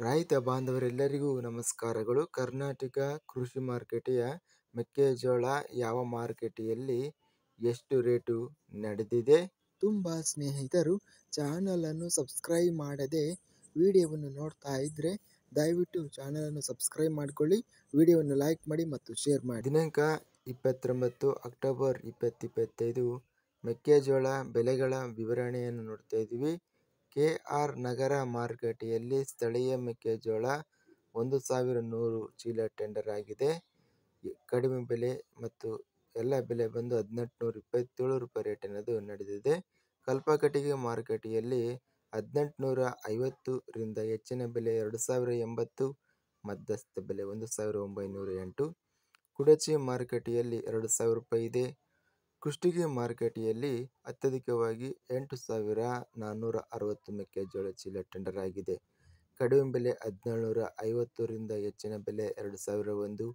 ರೈತ ಬಾಂಧವರೆಲ್ಲರಿಗೂ ನಮಸ್ಕಾರಗಳು. ಕರ್ನಾಟಕ ಕೃಷಿ ಮಾರುಕಟ್ಟೆಯ ಮೆಕ್ಕೆಜೋಳ ಯಾವ ಮಾರುಕಟ್ಟೆಯಲ್ಲಿ ಎಷ್ಟು ರೇಟು ನಡೆದಿದೆ? ತುಂಬ ಸ್ನೇಹಿತರು ಚಾನಲನ್ನು ಸಬ್ಸ್ಕ್ರೈಬ್ ಮಾಡದೆ ವಿಡಿಯೋವನ್ನು ನೋಡ್ತಾ ಇದ್ದರೆ ದಯವಿಟ್ಟು ಚಾನಲನ್ನು ಸಬ್ಸ್ಕ್ರೈಬ್ ಮಾಡಿಕೊಳ್ಳಿ, ವಿಡಿಯೋವನ್ನು ಲೈಕ್ ಮಾಡಿ ಮತ್ತು ಶೇರ್ ಮಾಡಿ. ದಿನಾಂಕ 29 ಅಕ್ಟೋಬರ್ 2025 ಮೆಕ್ಕೆಜೋಳ ಬೆಲೆಗಳ ವಿವರಣೆಯನ್ನು ನೋಡ್ತಾ ಇದ್ದೀವಿ. KR ನಗರ ಮಾರುಕಟ್ಟೆಯಲ್ಲಿ ಸ್ಥಳೀಯ ಮೆಕ್ಕೆಜೋಳ 1100 ಚೀಲ ಟೆಂಡರ್ ಆಗಿದೆ. ಕಡಿಮೆ ಬೆಲೆ ಮತ್ತು ಎಲ್ಲ ಬೆಲೆ ಬಂದು 1827 ರೂಪಾಯಿ ರೇಟ್ ಅನ್ನೋದು ನಡೆದಿದೆ. ಕಲ್ಪಕಟ್ಟಿಗೆ ಮಾರುಕಟ್ಟೆಯಲ್ಲಿ 1850 ರಿಂದ ಹೆಚ್ಚಿನ ಬೆಲೆ 2080, ಮಧ್ಯಸ್ಥ ಬೆಲೆ 1908. ಕುಡಚಿ ಮಾರುಕಟ್ಟೆಯಲ್ಲಿ 2000 ರೂಪಾಯಿ ಇದೆ. ಕುಷ್ಟಗಿ ಮಾರುಕಟ್ಟೆಯಲ್ಲಿ ಅತ್ಯಧಿಕವಾಗಿ 8460 ಮೆಕ್ಕೆಜೋಳ ಚೀಲ ಟೆಂಡರ್ ಆಗಿದೆ. ಕಡಿಮೆ ಬೆಲೆ 1750 ರಿಂದ ಹೆಚ್ಚಿನ ಬೆಲೆ 2001,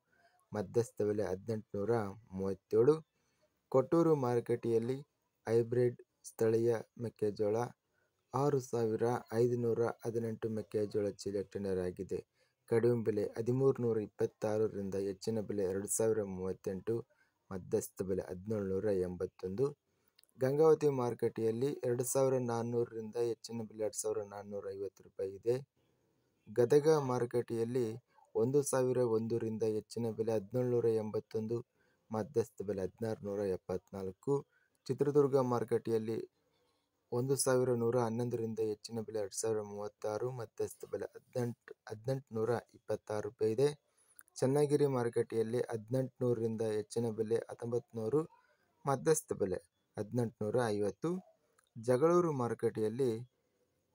ಮಧ್ಯಸ್ಥ ಬೆಲೆ 1837. ಕೊಟ್ಟೂರು ಮಾರುಕಟ್ಟೆಯಲ್ಲಿ ಹೈಬ್ರಿಡ್ ಸ್ಥಳೀಯ ಮೆಕ್ಕೆಜೋಳ 6518 ಮೆಕ್ಕೆಜೋಳ ಚೀಲ ಟೆಂಡರ್ ಆಗಿದೆ. ಕಡಿಮೆ ಬೆಲೆ 1326 ರಿಂದ ಹೆಚ್ಚಿನ ಬೆಲೆ 2038, ಮಧ್ಯಸ್ಥ ಬೆಲೆ 1781. ಗಂಗಾವತಿ ಮಾರುಕಟ್ಟೆಯಲ್ಲಿ 2400 ರಿಂದ ಹೆಚ್ಚಿನ ಬೆಲೆ 2450 ರೂಪಾಯಿ ಇದೆ. ಗದಗ ಮಾರುಕಟ್ಟೆಯಲ್ಲಿ 1001 ರಿಂದ ಹೆಚ್ಚಿನ ಬೆಲೆ 1781, ಮಧ್ಯಸ್ಥ ಬೆಲೆ 1674. ಚಿತ್ರದುರ್ಗ ಮಾರುಕಟ್ಟೆಯಲ್ಲಿ 1111 ರಿಂದ ಹೆಚ್ಚಿನ ಬೆಲೆ 2036, ಮಧ್ಯಸ್ಥ ಬೆಲೆ 1826 ರೂಪಾಯಿ ಇದೆ. ಚನ್ನಗಿರಿ ಮಾರುಕಟ್ಟೆಯಲ್ಲಿ 1800 ರಿಂದ ಹೆಚ್ಚಿನ ಬೆಲೆ 1900, ಮಧ್ಯಸ್ಥ ಬೆಲೆ 1850. ಜಗಳೂರು ಮಾರುಕಟ್ಟೆಯಲ್ಲಿ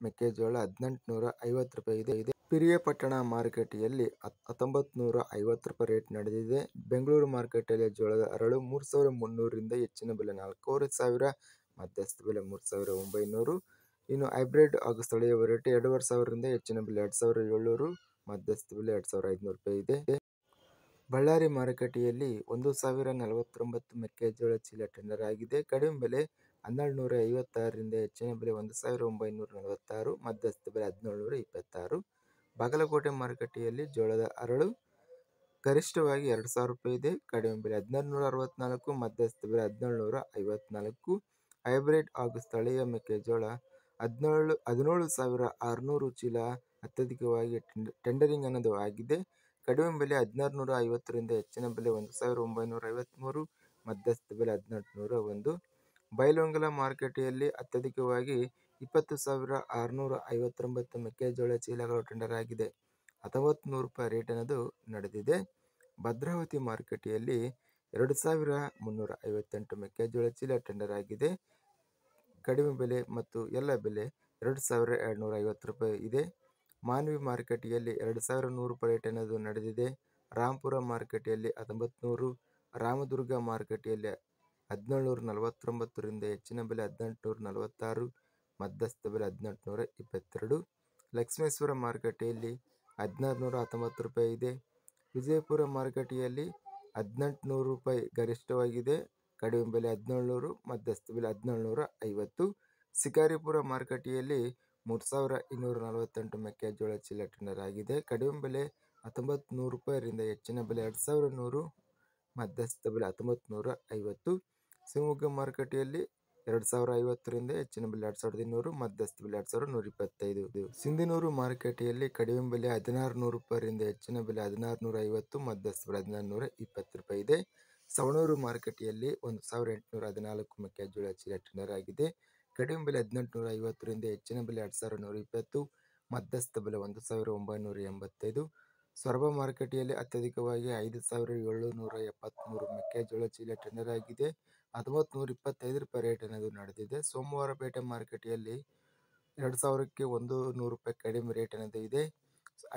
ಮೆಕ್ಕೆಜೋಳ 1850 ರೂಪಾಯಿ ಇದೆ. ಪಿರಿಯಾಪಟ್ಟಣ ಮಾರುಕಟ್ಟೆಯಲ್ಲಿ 1950 ರೂಪಾಯಿ ರೇಟ್ ನಡೆದಿದೆ. ಬೆಂಗಳೂರು ಮಾರುಕಟ್ಟೆಯಲ್ಲಿ ಜೋಳದ ಅರಳು 3300 ರಿಂದ ಹೆಚ್ಚಿನ ಬೆಲೆ 4500, ಮಧ್ಯಸ್ಥ ಬೆಲೆ 3900. ಇನ್ನು ಹೈಬ್ರಿಡ್ ಹಾಗೂ ಸ್ಥಳೀಯ ವೆರೈಟಿ 2500 ರಿಂದ ಹೆಚ್ಚಿನ ಬೆಲೆ 2700, ಮಧ್ಯಸ್ಥ ಬೆಲೆ 2500 ರೂಪಾಯಿ ಇದೆ. ಬಳ್ಳಾರಿ ಮಾರುಕಟ್ಟೆಯಲ್ಲಿ 1049 ಮೆಕ್ಕೆಜೋಳ ಚೀಲ ಟೆಂಡರ್ ಆಗಿದೆ. ಕಡಿಮೆ ಬೆಲೆ 1256 ರಿಂದ ಹೆಚ್ಚಿನ ಬೆಲೆ 1946, ಮಧ್ಯಸ್ಥ ಬೆಲೆ 1726. ಬಾಗಲಕೋಟೆ ಮಾರುಕಟ್ಟೆಯಲ್ಲಿ ಜೋಳದ ಅರಳು ಗರಿಷ್ಠವಾಗಿ 2000 ರೂಪಾಯಿ ಇದೆ. ಕಡಿಮೆ ಬೆಲೆ 1664, ಮಧ್ಯಸ್ಥ ಬೆಲೆ 1754. ಹೈಬ್ರಿಡ್ ಹಾಗೂ ಸ್ಥಳೀಯ ಮೆಕ್ಕೆಜೋಳ 17600 ಚೀಲ ಅತ್ಯಧಿಕವಾಗಿ ಟೆಂಡರಿಂಗ್ ಅನ್ನೋದು ಆಗಿದೆ. ಕಡಿಮೆ ಬೆಲೆ 1650 ರಿಂದ ಹೆಚ್ಚಿನ ಬೆಲೆ 1953, ಮಧ್ಯಸ್ಥ ಬೆಲೆ 1801. ಬೈಲಹೊಂಗಲ ಮಾರುಕಟ್ಟೆಯಲ್ಲಿ ಅತ್ಯಧಿಕವಾಗಿ 20659 ಮೆಕ್ಕೆಜೋಳ ಚೀಲಗಳು ಟೆಂಡರ್ ಆಗಿದೆ. 1900 ರೂಪಾಯಿ ರೇಟ್ ಅನ್ನೋದು ನಡೆದಿದೆ. ಭದ್ರಾವತಿ ಮಾರುಕಟ್ಟೆಯಲ್ಲಿ 2358 ಮೆಕ್ಕೆಜೋಳ ಚೀಲ ಟೆಂಡರ್ ಆಗಿದೆ. ಕಡಿಮೆ ಬೆಲೆ ಮತ್ತು ಎಲ್ಲ ಬೆಲೆ 2250 ರೂಪಾಯಿ ಇದೆ. ಮಾನ್ವಿ ಮಾರುಕಟ್ಟೆಯಲ್ಲಿ 2100 ರೂಪಾಯಿ ರೇಟ್ ಅನ್ನೋದು ನಡೆದಿದೆ. ರಾಂಪುರ ಮಾರುಕಟ್ಟೆಯಲ್ಲಿ 1900, ರಾಮದುರ್ಗ ಮಾರುಕಟ್ಟೆಯಲ್ಲಿ 1749 ರಿಂದ ಹೆಚ್ಚಿನ ಬೆಲೆ 1846, ಮಧ್ಯಸ್ಥ ಬೆಲೆ 1822. ಲಕ್ಷ್ಮೇಶ್ವರ ಮಾರುಕಟ್ಟೆಯಲ್ಲಿ 1619 ರೂಪಾಯಿ ಇದೆ. ವಿಜಯಪುರ ಮಾರುಕಟ್ಟೆಯಲ್ಲಿ 1800 ರೂಪಾಯಿ ಗರಿಷ್ಠವಾಗಿದೆ. ಕಡಿಮೆ ಬೆಲೆ 1700, ಮಧ್ಯಸ್ಥ ಬೆಲೆ 1750. ಶಿಕಾರಿಪುರ ಮಾರುಕಟ್ಟೆಯಲ್ಲಿ 3248 ಮೆಕ್ಕೆಜೋಳ ಚೀಲ ಟೆಂಡರ್ ಆಗಿದೆ. ಕಡಿಮೆ ಬೆಲೆ 1900 ರೂಪಾಯಿ ರಿಂದ ಹೆಚ್ಚಿನ ಬೆಲೆ 2100, ಮಧ್ಯಸ್ಥ ಬೆಲೆ 1950. ಶಿವಮೊಗ್ಗ ಮಾರುಕಟ್ಟೆಯಲ್ಲಿ 2050 ರಿಂದ ಹೆಚ್ಚಿನ ಬೆಲೆ 2200, ಮಧ್ಯಸ್ಥ ಬೆಲೆ 2125. ಸಿಂಧನೂರು ಮಾರುಕಟ್ಟೆಯಲ್ಲಿ ಕಡಿಮೆ ಬೆಲೆ 1600 ರೂಪಾಯಿ ರಿಂದ ಹೆಚ್ಚಿನ ಬೆಲೆ 1650, ಮಧ್ಯಸ್ಥ ಬೆಲೆ 1620 ರೂಪಾಯಿ ಇದೆ. ಸವಣೂರು ಮಾರುಕಟ್ಟೆಯಲ್ಲಿ 1814 ಮೆಕ್ಕೆಜೋಳ ಚೀಲ ಟೆಂಡರ್ ಆಗಿದೆ. ಕಡಿಮೆ ಬೆಲೆ 1850 ರಿಂದ ಹೆಚ್ಚಿನ ಬೆಲೆ 2120, ಮಧ್ಯಸ್ಥ ಬೆಲೆ 1985. ಸೊರಬ ಮಾರುಕಟ್ಟೆಯಲ್ಲಿ ಅತ್ಯಧಿಕವಾಗಿ 5773 ಮೆಕ್ಕೆಜೋಳ ಚೀಲ ಟೆಂಡರ್ ಆಗಿದೆ. 1925 ರೂಪಾಯಿ ರೇಟ್ ಅನ್ನೋದು ನಡೆದಿದೆ. ಸೋಮವಾರಪೇಟೆ ಮಾರುಕಟ್ಟೆಯಲ್ಲಿ 2000ಕ್ಕೆ 100 ರೂಪಾಯಿ ಕಡಿಮೆ ರೇಟ್ ಅನ್ನೋದು ಇದೆ.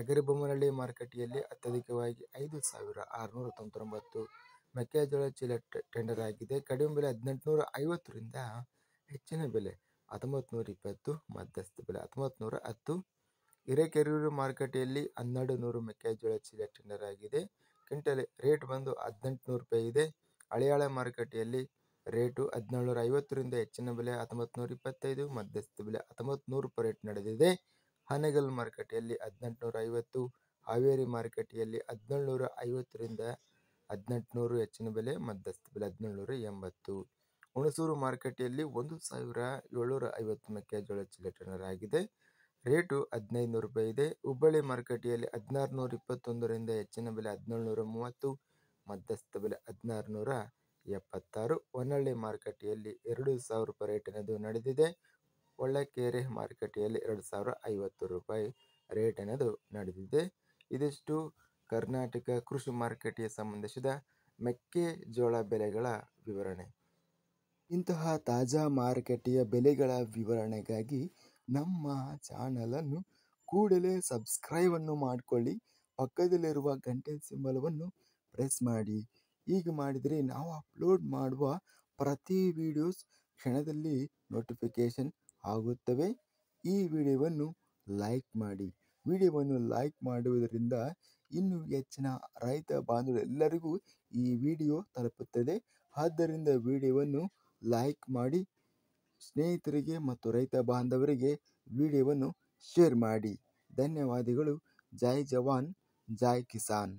ಅಗರಿಬೊಮ್ಮನಹಳ್ಳಿ ಮಾರುಕಟ್ಟೆಯಲ್ಲಿ ಅತ್ಯಧಿಕವಾಗಿ 5699 ಮೆಕ್ಕೆಜೋಳ ಚೀಲ ಟೆಂಡರ್ ಆಗಿದೆ. ಕಡಿಮೆ ಬೆಲೆ 1850 ರಿಂದ ಹೆಚ್ಚಿನ ಬೆಲೆ 1920, ಮಧ್ಯಸ್ಥ ಬೆಲೆ 1910. ಹಿರೇಕೆರೂರು ಮಾರುಕಟ್ಟೆಯಲ್ಲಿ 1200 ಮೆಕ್ಕೆಜೋಳ ಚೀಲ ಟೆಂಡರ್ ಆಗಿದೆ. ಕ್ವಿಂಟಲ್ ರೇಟ್ ಬಂದು 1800 ರೂಪಾಯಿ ಇದೆ. ಹಳಿಯಾಳ ಮಾರುಕಟ್ಟೆಯಲ್ಲಿ ರೇಟು 1750 ರಿಂದ ಹೆಚ್ಚಿನ ಬೆಲೆ 1925, ಮಧ್ಯಸ್ಥ ಬೆಲೆ 1900 ರೂಪಾಯಿ ರೇಟ್ ನಡೆದಿದೆ. ಹಾನಗಲ್ ಮಾರುಕಟ್ಟೆಯಲ್ಲಿ 1850, ಹಾವೇರಿ ಮಾರುಕಟ್ಟೆಯಲ್ಲಿ 1750ರಿಂದ 1800 ಹೆಚ್ಚಿನ ಬೆಲೆ, ಮಧ್ಯಸ್ಥ ಬೆಲೆ 1780. ಹುಣಸೂರು ಮಾರುಕಟ್ಟೆಯಲ್ಲಿ 1750 ಮೆಕ್ಕೆಜೋಳ ಚೀಲ ಟರ್ನರ್ ಆಗಿದೆ. ರೇಟು 1500 ರೂಪಾಯಿ ಇದೆ. ಹುಬ್ಬಳ್ಳಿ ಮಾರುಕಟ್ಟೆಯಲ್ಲಿ 1621ರಿಂದ ಹೆಚ್ಚಿನ ಬೆಲೆ 1730, ಮಧ್ಯಸ್ಥ ಬೆಲೆ 1676. ಹೊನ್ನಳ್ಳಿ ಮಾರುಕಟ್ಟೆಯಲ್ಲಿ 2000 ರೂಪಾಯಿ ರೇಟಿನದು ನಡೆದಿದೆ. ಒಳ್ಳಕೆರೆ ಮಾರುಕಟ್ಟೆಯಲ್ಲಿ 2050 ರೂಪಾಯಿ ರೇಟಿನದು ನಡೆದಿದೆ. ಇದಿಷ್ಟು ಕರ್ನಾಟಕ ಕೃಷಿ ಮಾರುಕಟ್ಟೆಗೆ ಸಂಬಂಧಿಸಿದ ಮೆಕ್ಕೆಜೋಳ ಬೆಲೆಗಳ ವಿವರಣೆ. ಇಂತಹ ತಾಜಾ ಮಾರುಕಟ್ಟೆಯ ಬೆಲೆಗಳ ವಿವರಣೆಗಾಗಿ ನಮ್ಮ ಚಾನಲನ್ನು ಕೂಡಲೇ ಸಬ್ಸ್ಕ್ರೈಬನ್ನು ಮಾಡಿಕೊಳ್ಳಿ. ಪಕ್ಕದಲ್ಲಿರುವ ಗಂಟೆ ಸಿಂಬಲವನ್ನು ಪ್ರೆಸ್ ಮಾಡಿ. ಹೀಗೆ ಮಾಡಿದರೆ ನಾವು ಅಪ್ಲೋಡ್ ಮಾಡುವ ಪ್ರತಿ ವಿಡಿಯೋಸ್ ಕ್ಷಣದಲ್ಲಿ ನೋಟಿಫಿಕೇಷನ್ ಆಗುತ್ತವೆ. ಈ ವಿಡಿಯೋವನ್ನು ಲೈಕ್ ಮಾಡಿ. ವಿಡಿಯೋವನ್ನು ಲೈಕ್ ಮಾಡುವುದರಿಂದ ಇನ್ನೂ ಹೆಚ್ಚಿನ ರೈತ ಬಾಂಧವರೆಲ್ಲರಿಗೂ ಈ ವಿಡಿಯೋ ತಲುಪುತ್ತದೆ. ಆದ್ದರಿಂದ ವಿಡಿಯೋವನ್ನು ಲೈಕ್ ಮಾಡಿ, ಸ್ನೇಹಿತರಿಗೆ ಮತ್ತು ರೈತ ಬಾಂಧವರಿಗೆ ವಿಡಿಯೋವನ್ನು ಶೇರ್ ಮಾಡಿ. ಧನ್ಯವಾದಗಳು. ಜೈ ಜವಾನ್, ಜೈ ಕಿಸಾನ್.